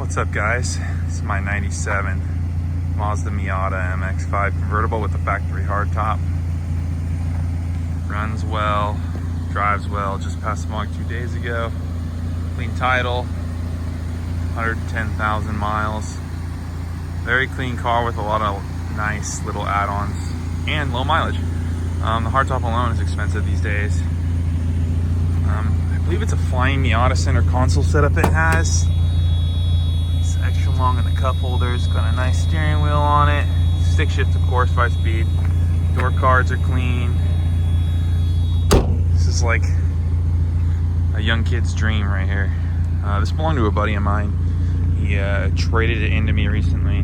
What's up, guys? This is my 97 Mazda Miata MX-5 Convertible with the factory hardtop. Runs well, drives well, just passed smog 2 days ago. Clean title, 110,000 miles. Very clean car with a lot of nice little add-ons and low mileage. The hardtop alone is expensive these days. I believe it's a Flyin Miata center console setup it has. It's extra long in the cup holders, got a nice steering wheel on it. Stick shift, of course, 5-speed. Door cards are clean. This is like a young kid's dream right here. This belonged to a buddy of mine. He traded it into me recently.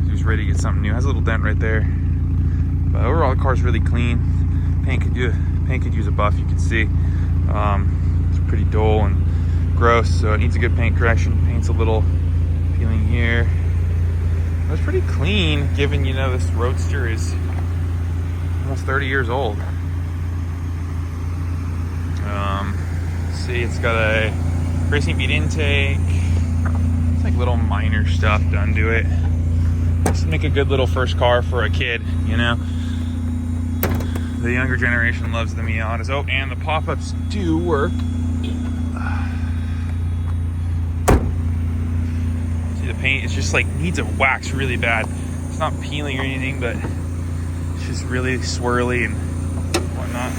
He was ready to get something new. Has a little dent right there. But overall, the car's really clean. Paint could use a buff, you can see. It's pretty dull and gross, so it needs a good paint correction. Paint's a little peeling here. But it's pretty clean, given, you know, this Roadster is almost 30 years old. See, it's got a racing bead intake. It's like little minor stuff done to it. Just make a good little first car for a kid, you know. The younger generation loves the Miatas. Oh, and the pop-ups do work. See the paint? It's just like needs a wax really bad. It's not peeling or anything, but it's just really swirly and whatnot.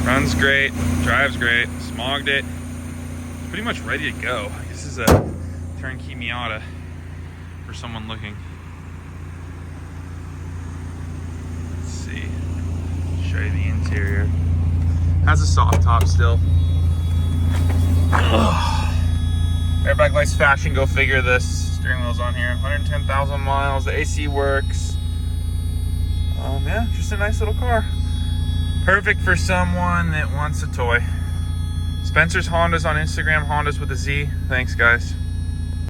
Runs great, drives great, smogged it. It's pretty much ready to go. This is a turnkey Miata for someone looking. Let's see, show you the interior. Has a soft top still. Airbag lights fashion, go figure. This steering wheel's on here. 110,000 miles, the AC works. Yeah, just a nice little car. Perfect for someone that wants a toy. Spencer's Hondas on Instagram, Hondas with a Z. Thanks, guys.